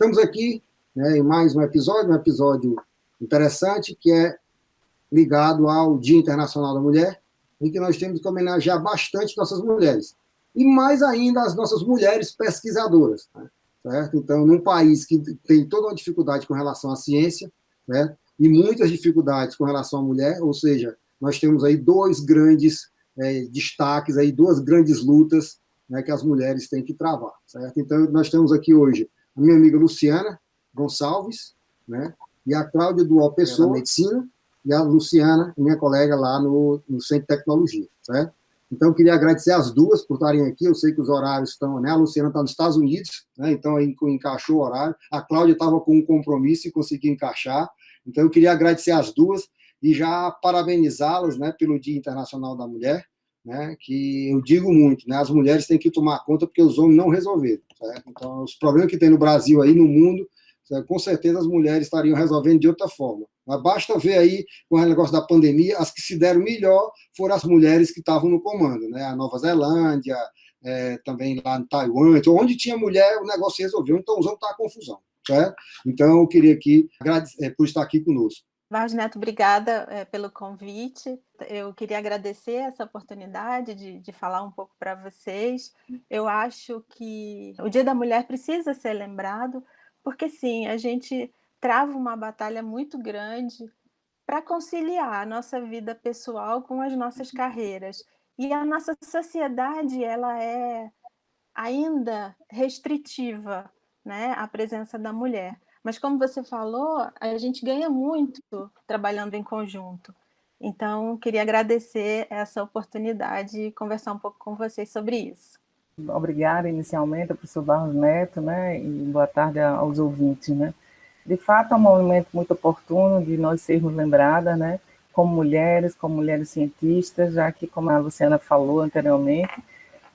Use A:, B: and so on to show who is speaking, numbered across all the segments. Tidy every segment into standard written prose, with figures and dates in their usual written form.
A: estamos aqui, né, em mais um episódio interessante, que é ligado ao Dia Internacional da Mulher, em que nós temos que homenagear bastante nossas mulheres. E mais ainda as nossas mulheres pesquisadoras. Né, certo? Então, num país que tem toda uma dificuldade com relação à ciência, né, e muitas dificuldades com relação à mulher, ou seja, nós temos aí dois grandes destaques, aí, duas grandes lutas, né, que as mulheres têm que travar. Certo? Então, nós temos aqui hoje a minha amiga Luciana Gonçalves, né, e a Cláudia Duó Pessoa, da Medicina, e a Luciana, minha colega lá no Centro de Tecnologia. Certo? Então, eu queria agradecer as duas por estarem aqui. Eu sei que os horários estão, né? A Luciana está nos Estados Unidos, né? Então aí encaixou o horário. A Cláudia estava com um compromisso e conseguiu encaixar. Então, eu queria agradecer as duas e já parabenizá-las, né, pelo Dia Internacional da Mulher, né? Que eu digo muito, né? As mulheres têm que tomar conta porque os homens não resolveram. Certo? Então, os problemas que tem no Brasil aí, no mundo, com certeza as mulheres estariam resolvendo de outra forma. Mas basta ver aí, com o negócio da pandemia, as que se deram melhor foram as mulheres que estavam no comando, né? A Nova Zelândia, também lá no Taiwan, então, onde tinha mulher, o negócio se resolveu, então os homens estão a confusão. Certo? Então, eu queria aqui agradecer por estar aqui conosco.
B: Varros Neto, obrigada pelo convite. Eu queria agradecer essa oportunidade de falar um pouco para vocês. Eu acho que o Dia da Mulher precisa ser lembrado, porque sim, a gente trava uma batalha muito grande para conciliar a nossa vida pessoal com as nossas carreiras. E a nossa sociedade, ela é ainda restritiva, né, à presença da mulher. Mas, como você falou, a gente ganha muito trabalhando em conjunto. Então, queria agradecer essa oportunidade e conversar um pouco com vocês sobre isso.
C: Obrigada, inicialmente, ao professor Varros Neto, né, e boa tarde aos ouvintes, né. De fato, é um movimento muito oportuno de nós sermos lembradas, né, como mulheres cientistas, já que, como a Luciana falou anteriormente,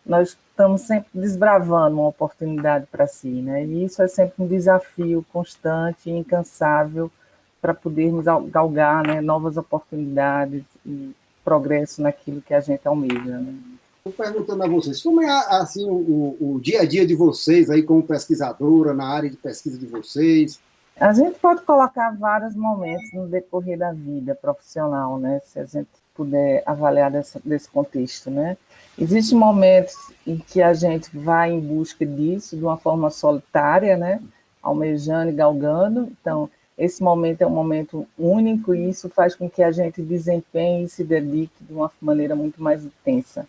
C: nós estamos sempre desbravando uma oportunidade para si, né? E isso é sempre um desafio constante e incansável para podermos galgar, né, novas oportunidades e progresso naquilo que a gente almeja, né?
A: Estou perguntando a vocês, como é assim, o dia a dia de vocês aí como pesquisadora, na área de pesquisa de vocês?
C: A gente pode colocar vários momentos no decorrer da vida profissional, né? Se a gente puder avaliar desse contexto, né? Existem momentos em que a gente vai em busca disso de uma forma solitária, né? Almejando e galgando. Então, esse momento é um momento único e isso faz com que a gente desempenhe e se dedique de uma maneira muito mais intensa.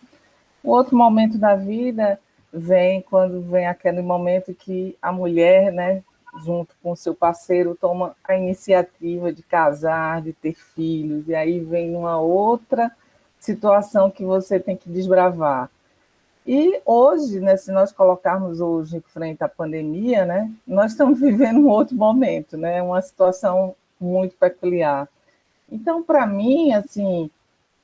C: O outro momento da vida vem quando vem aquele momento que a mulher, né, junto com o seu parceiro, toma a iniciativa de casar, de ter filhos, e aí vem uma outra situação que você tem que desbravar. E hoje, né, se nós colocarmos hoje em frente à pandemia, né, nós estamos vivendo um outro momento, né, uma situação muito peculiar. Então, para mim, assim,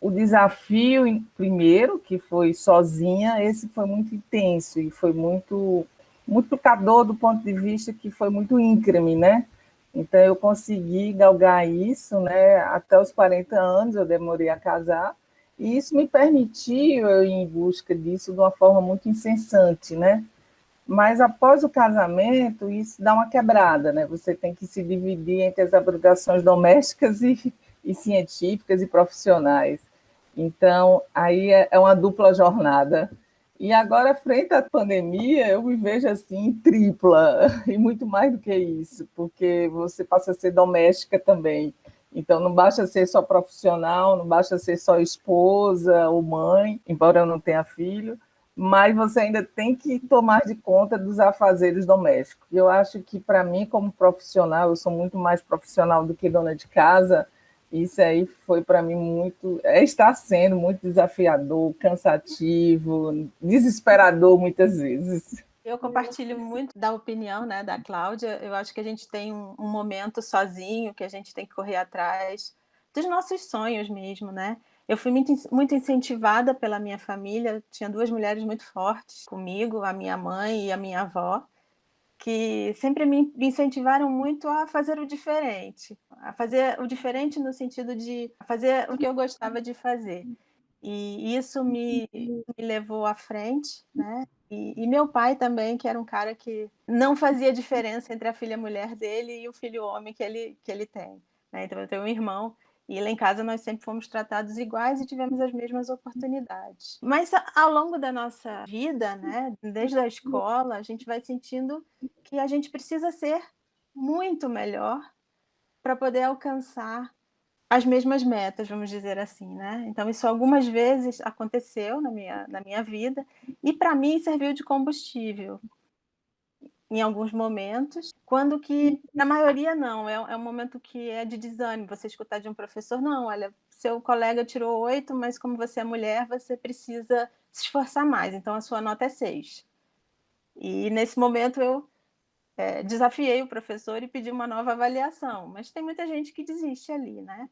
C: o desafio, primeiro, que foi sozinha, esse foi muito intenso e foi muito multiplicador do ponto de vista que foi muito íngreme, né? Então, eu consegui galgar isso, né? Até os 40 anos, eu demorei a casar, e isso me permitiu eu ir em busca disso de uma forma muito incessante, né? Mas após o casamento, isso dá uma quebrada, né? Você tem que se dividir entre as obrigações domésticas e científicas e profissionais. Então, aí é uma dupla jornada. E agora, frente à pandemia, eu me vejo assim, tripla, e muito mais do que isso, porque você passa a ser doméstica também. Então, não basta ser só profissional, não basta ser só esposa ou mãe, embora eu não tenha filho, mas você ainda tem que tomar de conta dos afazeres domésticos. E eu acho que, para mim, como profissional, eu sou muito mais profissional do que dona de casa. Isso aí foi para mim muito, está sendo muito desafiador, cansativo, desesperador muitas vezes.
B: Eu compartilho muito da opinião, né, da Cláudia. Eu acho que a gente tem um momento sozinho, que a gente tem que correr atrás dos nossos sonhos mesmo, né? Eu fui muito incentivada pela minha família, tinha duas mulheres muito fortes comigo, a minha mãe e a minha avó, que sempre me incentivaram muito a fazer o diferente, a fazer o diferente no sentido de fazer o que eu gostava de fazer. E isso me levou à frente, né? E meu pai também, que era um cara que não fazia diferença entre a filha mulher dele e o filho homem que ele tem, né. Então eu tenho um irmão, e lá em casa nós sempre fomos tratados iguais e tivemos as mesmas oportunidades. Mas ao longo da nossa vida, né, desde a escola, a gente vai sentindo que a gente precisa ser muito melhor para poder alcançar as mesmas metas, vamos dizer assim, né. Então isso algumas vezes aconteceu na minha vida, e para mim serviu de combustível, em alguns momentos, quando que na maioria não, é um momento que é de desânimo, você escutar de um professor: "Não, olha, seu colega tirou 8, mas como você é mulher, você precisa se esforçar mais, então a sua nota é 6". E nesse momento eu, desafiei o professor e pedi uma nova avaliação, mas tem muita gente que desiste ali, né.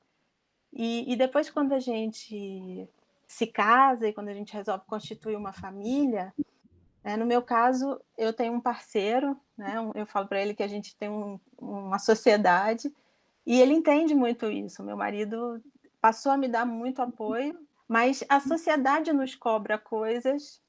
B: E depois quando a gente se casa e quando a gente resolve constituir uma família, no meu caso, eu tenho um parceiro, né, eu falo para ele que a gente tem uma sociedade, e ele entende muito isso. Meu marido passou a me dar muito apoio, mas a sociedade nos cobra coisas,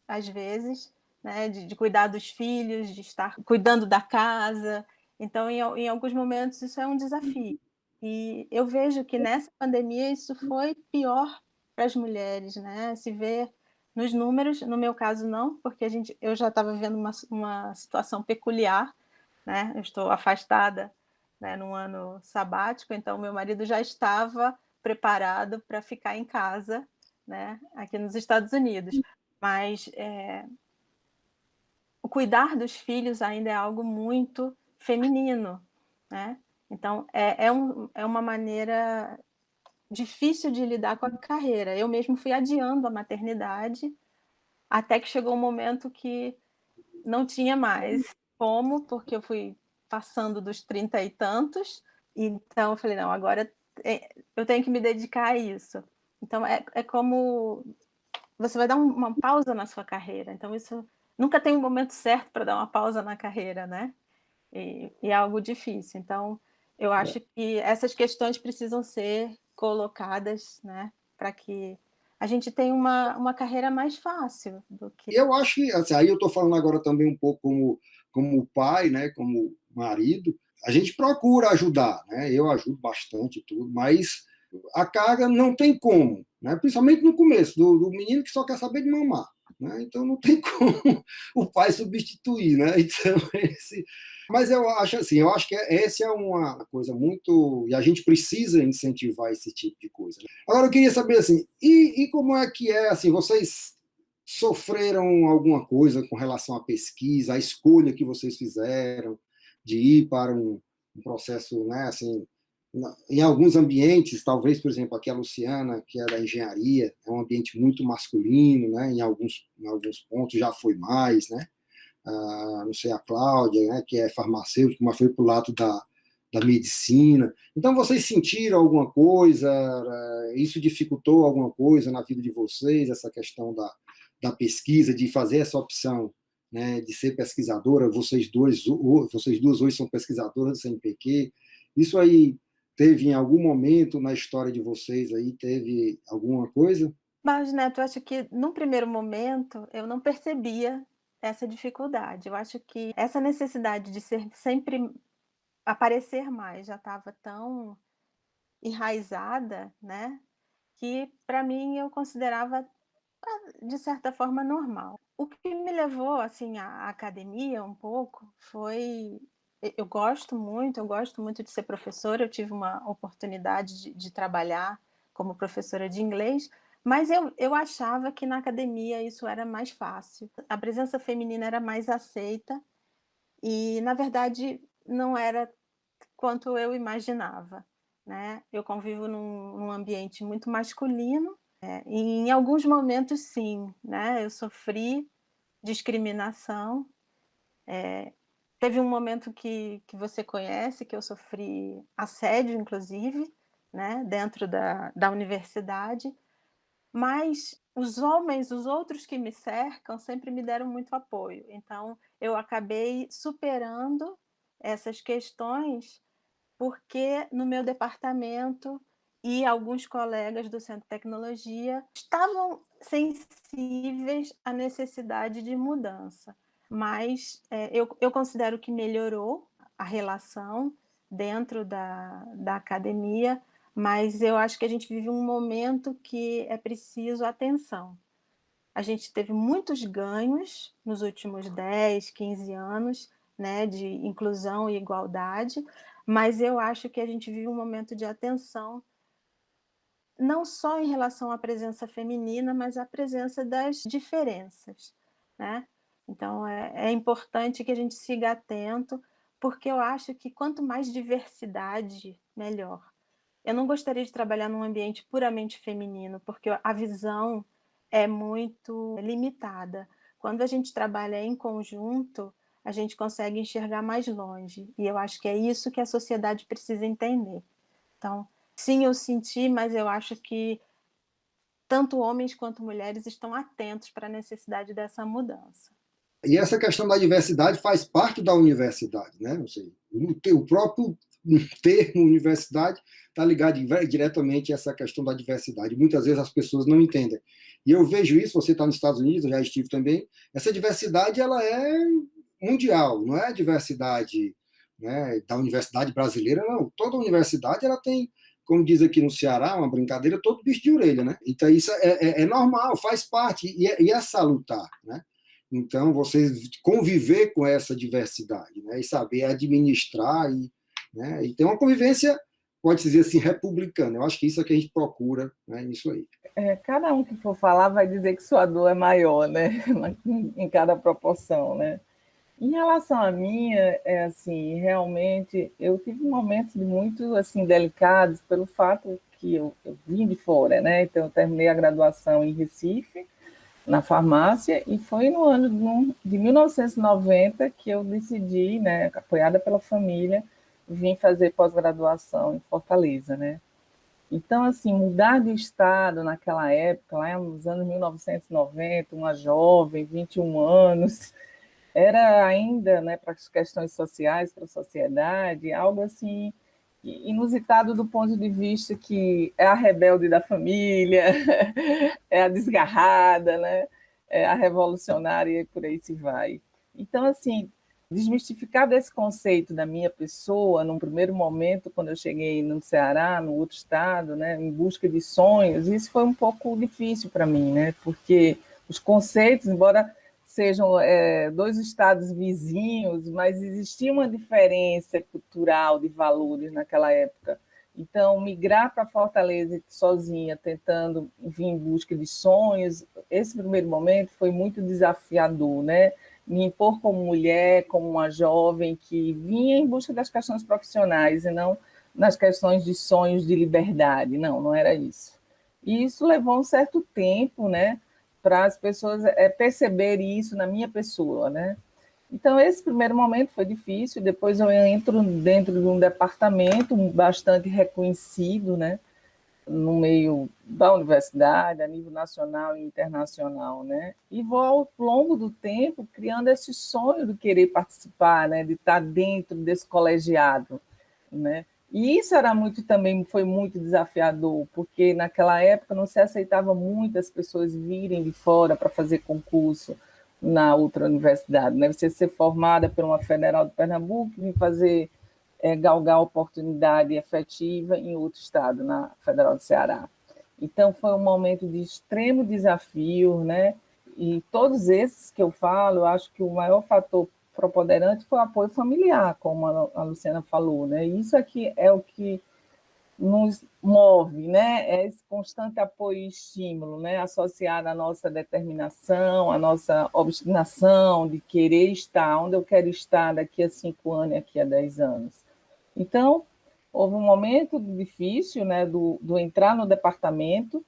B: às vezes, né, de cuidar dos filhos, de estar cuidando da casa, então em alguns momentos isso é um desafio. E eu vejo que nessa pandemia isso foi pior para as mulheres, né, se vê nos números, no meu caso não, porque eu já estava vivendo uma situação peculiar, né, eu estou afastada, né, num ano sabático, então meu marido já estava preparado para ficar em casa, né, aqui nos Estados Unidos. Mas, o cuidar dos filhos ainda é algo muito feminino, né. Então é uma maneira difícil de lidar com a carreira. Eu mesmo fui adiando a maternidade, até que chegou um momento que não tinha mais como, porque eu fui passando dos 30 e tantos, então eu falei: "Não, agora, eu tenho que me dedicar a isso". Então é como você vai dar uma pausa na sua carreira, então isso nunca tem um momento certo para dar uma pausa na carreira, né, e é algo difícil. Então, eu acho que essas questões precisam ser colocadas, né, para que a gente tenha uma carreira mais fácil do que
A: Eu acho que, assim, aí eu estou falando agora também um pouco como pai, né, como marido, a gente procura ajudar, né, eu ajudo bastante tudo, mas a carga não tem como, né, principalmente no começo, do menino que só quer saber de mamar, né, então não tem como o pai substituir, né, então mas eu acho assim, eu acho que essa é uma coisa muito, e a gente precisa incentivar esse tipo de coisa, né? Agora eu queria saber assim, e como é que é, assim, vocês sofreram alguma coisa com relação à pesquisa, à escolha que vocês fizeram de ir para um processo, né, assim, em alguns ambientes, talvez, por exemplo, aqui a Luciana, que é da engenharia, é um ambiente muito masculino, né, em alguns pontos já foi mais, né, não sei, a Cláudia, né, que é farmacêutica, mas foi para o lado da medicina. Então, vocês sentiram alguma coisa? Isso dificultou alguma coisa na vida de vocês, essa questão da pesquisa, de fazer essa opção, né, de ser pesquisadora? Vocês duas hoje são pesquisadoras do CNPq. Isso aí teve em algum momento na história de vocês aí, teve alguma coisa?
B: Mas, Neto, eu acho que num primeiro momento eu não percebia essa dificuldade. Eu acho que essa necessidade de ser sempre aparecer mais já estava tão enraizada, né, que para mim eu considerava, de certa forma, normal. O que me levou, assim, à academia um pouco foi eu gosto muito de ser professora, eu tive uma oportunidade de trabalhar como professora de inglês, mas eu achava que na academia isso era mais fácil. A presença feminina era mais aceita e, na verdade, não era quanto eu imaginava, né. Eu convivo num ambiente muito masculino, e em alguns momentos sim, né, eu sofri discriminação. Teve um momento que você conhece, que eu sofri assédio inclusive, né, dentro da universidade, mas os outros que me cercam sempre me deram muito apoio, então eu acabei superando essas questões porque no meu departamento e alguns colegas do Centro de Tecnologia estavam sensíveis à necessidade de mudança. Mas eu considero que melhorou a relação dentro da academia, mas eu acho que a gente vive um momento que é preciso atenção. A gente teve muitos ganhos nos últimos 10, 15 anos, né, de inclusão e igualdade, mas eu acho que a gente vive um momento de atenção, não só em relação à presença feminina, mas à presença das diferenças, né? Então, é importante que a gente siga atento, porque eu acho que quanto mais diversidade, melhor. Eu não gostaria de trabalhar num ambiente puramente feminino, porque a visão é muito limitada. Quando a gente trabalha em conjunto, a gente consegue enxergar mais longe. E eu acho que é isso que a sociedade precisa entender. Então, sim, eu senti, mas eu acho que tanto homens quanto mulheres estão atentos para a necessidade dessa mudança.
A: E essa questão da diversidade faz parte da universidade, né? Ou seja, o próprio termo universidade está ligado diretamente a essa questão da diversidade. Muitas vezes as pessoas não entendem. E eu vejo isso, você está nos Estados Unidos, eu já estive também, essa diversidade ela é mundial, não é a diversidade, né, da universidade brasileira, não. Toda universidade ela tem, como diz aqui no Ceará, uma brincadeira, todo bicho de orelha, né? Então isso é normal, faz parte, e é salutar, né? Então, você conviver com essa diversidade, né, e saber administrar, né, e ter uma convivência, pode-se dizer assim, republicana. Eu acho que isso é que a gente procura, né, nisso aí.
C: Cada um que for falar vai dizer que sua dor é maior, né? Em cada proporção, né? Em relação à minha, assim, realmente, eu tive momentos muito, assim, delicados pelo fato que eu vim de fora, né? Então, eu terminei a graduação em Recife, na farmácia, e foi no ano de 1990 que eu decidi, né, apoiada pela família, vim fazer pós-graduação em Fortaleza, né? Então, assim, mudar de estado naquela época, lá nos anos 1990, uma jovem, 21 anos, era ainda, né, para as questões sociais, para a sociedade, algo assim inusitado do ponto de vista que é a rebelde da família, é a desgarrada, né, é a revolucionária e por aí se vai. Então, assim, desmistificar desse conceito da minha pessoa, num primeiro momento, quando eu cheguei no Ceará, no outro estado, né, em busca de sonhos, isso foi um pouco difícil para mim, né, porque os conceitos, embora sejam dois estados vizinhos, mas existia uma diferença cultural de valores naquela época. Então, migrar para Fortaleza sozinha, tentando vir em busca de sonhos, esse primeiro momento foi muito desafiador, né? Me impor como mulher, como uma jovem que vinha em busca das questões profissionais e não nas questões de sonhos de liberdade. Não, não era isso. E isso levou um certo tempo, né, para as pessoas perceberem isso na minha pessoa, né? Então, esse primeiro momento foi difícil, depois eu entro dentro de um departamento bastante reconhecido, né, no meio da universidade, a nível nacional e internacional, né? E vou, ao longo do tempo, criando esse sonho de querer participar, né, de estar dentro desse colegiado, né? E isso era também foi muito desafiador, porque naquela época não se aceitava muitas pessoas virem de fora para fazer concurso na outra universidade, né? Você ser formada por uma Federal de Pernambuco e vir fazer galgar oportunidade efetiva em outro estado, na Federal do Ceará. Então, foi um momento de extremo desafio, né? E todos esses que eu falo, eu acho que o maior fator preponderante foi o apoio familiar, como a Luciana falou, né? Isso aqui é o que nos move, né? É esse constante apoio e estímulo, né? Associado à nossa determinação, à nossa obstinação de querer estar onde eu quero estar daqui a 5 anos e daqui a 10 anos. Então, houve um momento difícil, né, do entrar no departamento.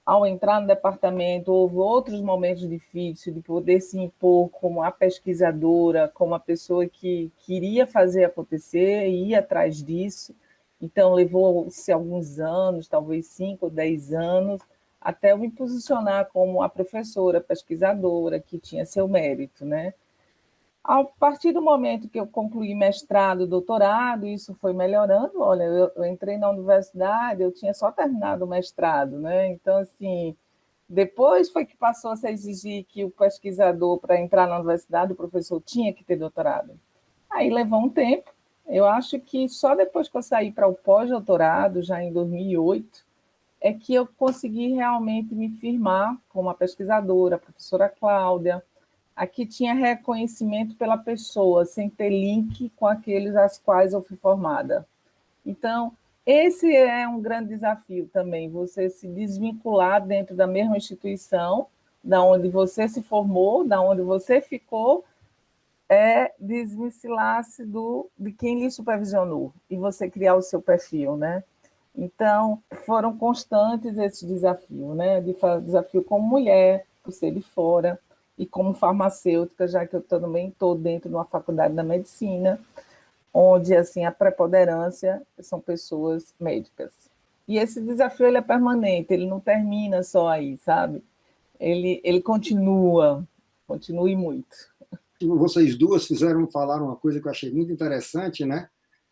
C: Ao entrar no departamento, houve outros momentos difíceis de poder se impor como a pesquisadora, como a pessoa que queria fazer acontecer e ir atrás disso. Então, levou-se alguns anos, talvez 5 ou 10 anos, até eu me posicionar como a professora, pesquisadora, que tinha seu mérito, né? A partir do momento que eu concluí mestrado, doutorado, isso foi melhorando. Olha, eu entrei na universidade, eu tinha só terminado o mestrado, né? Então, assim, depois foi que passou a se exigir que o pesquisador, para entrar na universidade, o professor tinha que ter doutorado. Aí levou um tempo. Eu acho que só depois que eu saí para o pós-doutorado, já em 2008, é que eu consegui realmente me firmar como uma pesquisadora, a professora Cláudia. Aqui tinha reconhecimento pela pessoa, sem ter link com aqueles às quais eu fui formada. Então, esse é um grande desafio também, você se desvincular dentro da mesma instituição, da onde você se formou, da onde você ficou, desvencilhar-se de quem lhe supervisionou e você criar o seu perfil, né? Então, foram constantes esses desafios, né? Desafio como mulher, por ser de fora, e como farmacêutica, já que eu também estou dentro de uma faculdade da medicina, onde assim a preponderância são pessoas médicas. E esse desafio ele é permanente, ele não termina só aí, sabe? Ele continua e muito.
A: Vocês duas falaram uma coisa que eu achei muito interessante, né?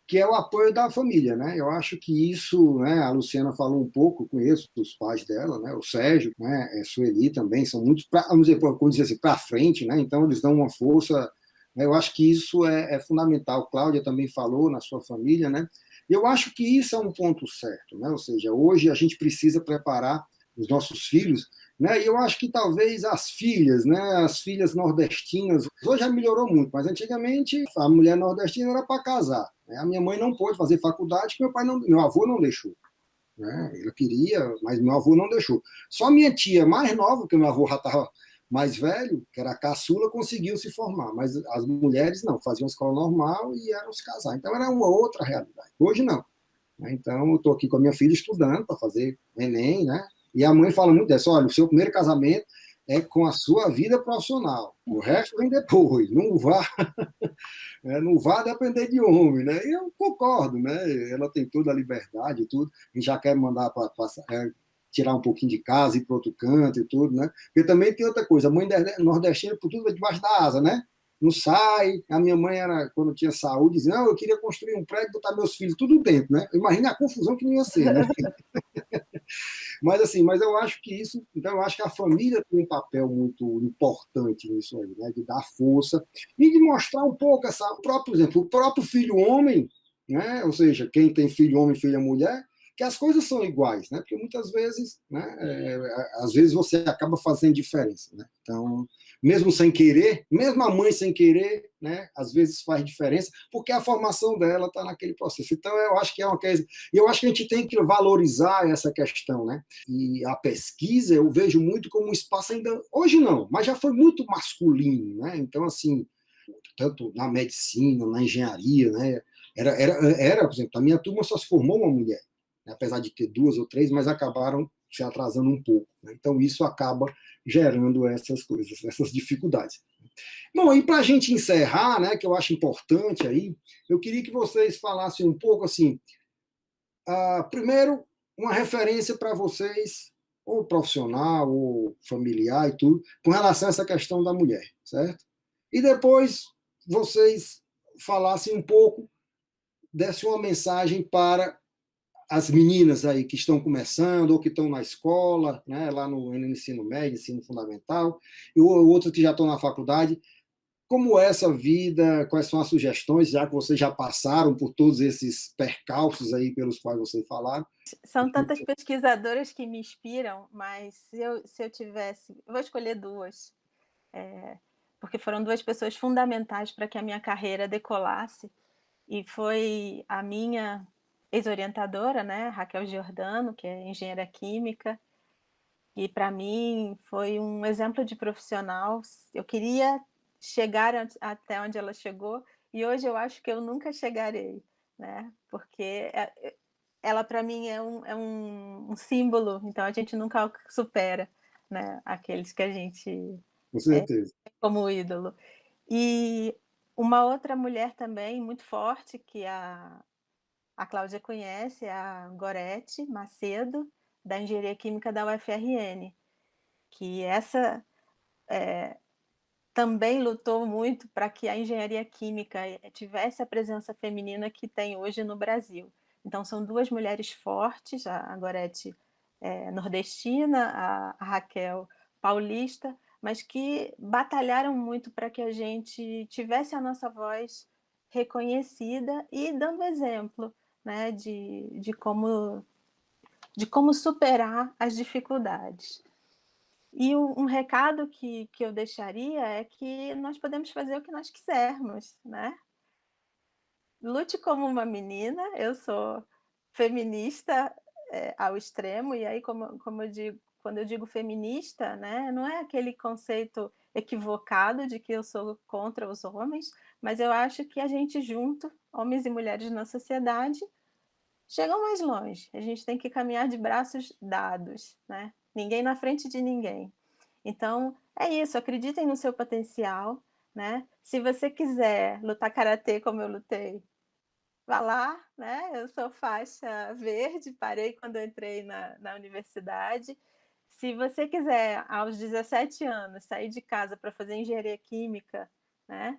A: Que é o apoio da família, né? Eu acho que isso, né? A Luciana falou um pouco, conheço os pais dela, né? O Sérgio, né? A Sueli também são muito, vamos dizer, como dizer assim, para frente, né? Então eles dão uma força. Né? Eu acho que isso é fundamental. Cláudia também falou na sua família, né? Eu acho que isso é um ponto certo, né? Ou seja, hoje a gente precisa preparar os nossos filhos, né? E eu acho que talvez as filhas, né? As filhas nordestinas, hoje já melhorou muito, mas antigamente a mulher nordestina era para casar. Né? A minha mãe não pôde fazer faculdade, porque meu avô não deixou. Né? Ele queria, mas meu avô não deixou. Só minha tia, mais nova, que meu avô já estava mais velho, que era a caçula, conseguiu se formar, mas as mulheres não, faziam escola normal e eram se casar. Então era uma outra realidade. Hoje não. Né? Então eu estou aqui com a minha filha estudando para fazer Enem, né? E a mãe fala muito dessa, olha, o seu primeiro casamento é com a sua vida profissional, o resto vem depois, não vá, não vá depender de homem, né? E eu concordo, né? Ela tem toda a liberdade e tudo, a gente já quer mandar para tirar um pouquinho de casa, ir para outro canto e tudo, né? Porque também tem outra coisa, a mãe nordestina, por tudo vai debaixo da asa, né? Não sai, a minha mãe era, quando tinha saúde, dizia, não, eu queria construir um prédio, botar meus filhos tudo dentro, né? Imagina a confusão que não ia ser, né? Mas assim, mas eu acho que isso, então eu acho que a família tem um papel muito importante nisso aí, né? De dar força e de mostrar um pouco essa, por exemplo, o próprio filho homem, né? Ou seja, quem tem filho homem, filha mulher, que as coisas são iguais, né? Porque muitas vezes, né? Às vezes você acaba fazendo diferença, né? Então, mesmo sem querer, mesmo a mãe sem querer, né? Às vezes faz diferença, porque a formação dela está naquele processo. Então, eu acho que é uma coisa, e eu acho que a gente tem que valorizar essa questão, né? E a pesquisa eu vejo muito como um espaço ainda, hoje não, mas já foi muito masculino, né? Então, assim, tanto na medicina, na engenharia, né? Por exemplo, a minha turma só se formou uma mulher, né? Apesar de ter duas ou três, mas acabaram se atrasando um pouco. Né? Então, isso acaba gerando essas coisas, essas dificuldades. Bom, e para a gente encerrar, né, que eu acho importante aí, eu queria que vocês falassem um pouco assim, primeiro, uma referência para vocês, ou profissional, ou familiar e tudo, com relação a essa questão da mulher, certo? E depois vocês falassem um pouco, dessem uma mensagem para as meninas aí que estão começando ou que estão na escola, né, lá no ensino médio, ensino fundamental, e outros que já estão na faculdade, como é essa vida, quais são as sugestões, já que vocês já passaram por todos esses percalços aí pelos quais vocês falaram?
B: São tantas pesquisadoras que me inspiram, mas se eu tivesse. Eu vou escolher duas, porque foram duas pessoas fundamentais para que a minha carreira decolasse. E foi a minha ex-orientadora, né, Raquel Giordano, que é engenheira química, e para mim foi um exemplo de profissional. Eu queria chegar até onde ela chegou, e hoje eu acho que eu nunca chegarei, né? Porque ela para mim é um símbolo, então a gente nunca supera, né? Aqueles que a gente
A: Com certeza.
B: tem como ídolo. E uma outra mulher também muito forte que a Cláudia conhece, é a Gorete Macedo, da Engenharia Química da UFRN, que também lutou muito para que a engenharia química tivesse a presença feminina que tem hoje no Brasil. Então, são duas mulheres fortes, a Gorete nordestina, a Raquel paulista, mas que batalharam muito para que a gente tivesse a nossa voz reconhecida e dando exemplo, né, de como superar as dificuldades. E um recado que eu deixaria é que nós podemos fazer o que nós quisermos, né? Lute como uma menina, eu sou feminista ao extremo, e aí, como eu digo, quando eu digo feminista, né, não é aquele conceito equivocado de que eu sou contra os homens, mas eu acho que a gente junto, homens e mulheres na sociedade, chegam mais longe. A gente tem que caminhar de braços dados, né? Ninguém na frente de ninguém. Então, é isso, acreditem no seu potencial, né? Se você quiser lutar karatê como eu lutei, vá lá, né? Eu sou faixa verde, parei quando eu entrei na universidade. Se você quiser, aos 17 anos, sair de casa para fazer engenharia química, né?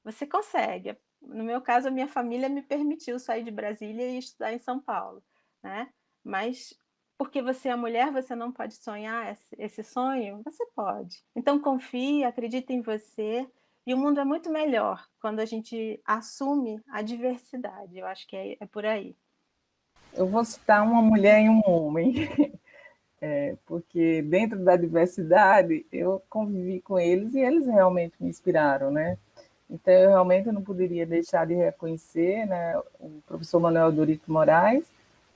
B: Você consegue. No meu caso, a minha família me permitiu sair de Brasília e estudar em São Paulo, né? Mas porque você é mulher, você não pode sonhar esse sonho? Você pode. Então confie, acredite em você, e o mundo é muito melhor quando a gente assume a diversidade. Eu acho que é por aí.
C: Eu vou citar uma mulher e um homem, porque dentro da diversidade eu convivi com eles e eles realmente me inspiraram, né? Então, eu realmente não poderia deixar de reconhecer, né, o professor Manuel Dorito Moraes,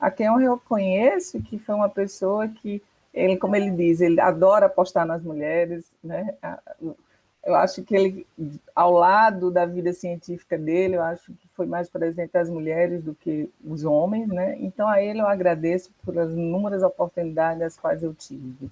C: a quem eu reconheço que foi uma pessoa que, ele, como ele diz, ele adora apostar nas mulheres, né? Eu acho que ele, ao lado da vida científica dele, eu acho que foi mais presente as mulheres do que os homens, né? Então, a ele eu agradeço pelas inúmeras oportunidades as quais eu tive.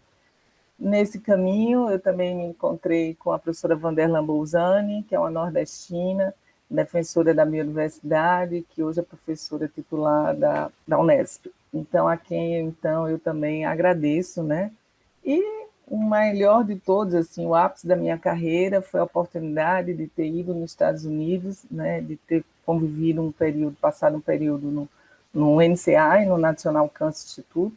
C: Nesse caminho, eu também me encontrei com a professora Vanderlan Bolzani, que é uma nordestina, defensora da minha universidade, que hoje é professora titular da Unesp. Então, a quem eu também agradeço, né? E o melhor de todos, assim, o ápice da minha carreira foi a oportunidade de ter ido nos Estados Unidos, né? De ter convivido passado um período no NCI, no National Cancer Institute,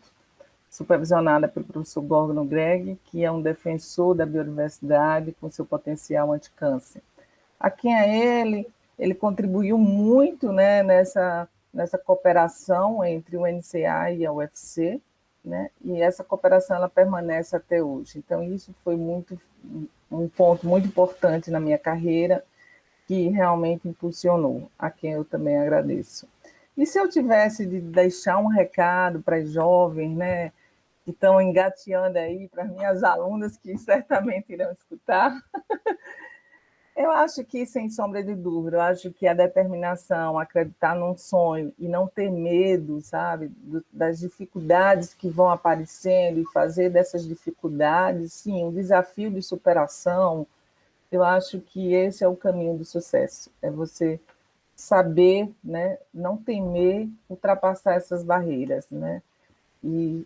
C: supervisionada pelo professor Gordon Gregg, que é um defensor da biodiversidade com seu potencial anticâncer. A quem é ele contribuiu muito, né, nessa cooperação entre o NCA e a UFC, né, e essa cooperação ela permanece até hoje. Então, isso foi um ponto muito importante na minha carreira, que realmente impulsionou, a quem eu também agradeço. E se eu tivesse de deixar um recado para as jovens, né, que estão engateando aí, para as minhas alunas que certamente irão escutar, eu acho que, sem sombra de dúvida, eu acho que a determinação, acreditar num sonho e não ter medo, sabe, das dificuldades que vão aparecendo e fazer dessas dificuldades, sim, um desafio de superação, eu acho que esse é o caminho do sucesso, é você saber, né, não temer ultrapassar essas barreiras, né, e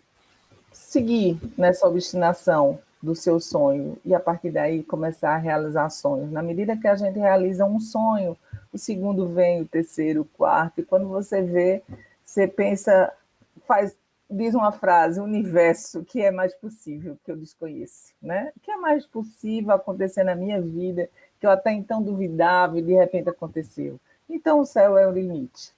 C: seguir nessa obstinação do seu sonho e, a partir daí, começar a realizar sonhos. Na medida que a gente realiza um sonho, o segundo vem, o terceiro, o quarto, e quando você vê, você pensa, diz uma frase, universo, que é mais possível, que eu desconheço, né? O que é mais possível acontecer na minha vida, que eu até então duvidava e de repente aconteceu. Então, o céu é o limite.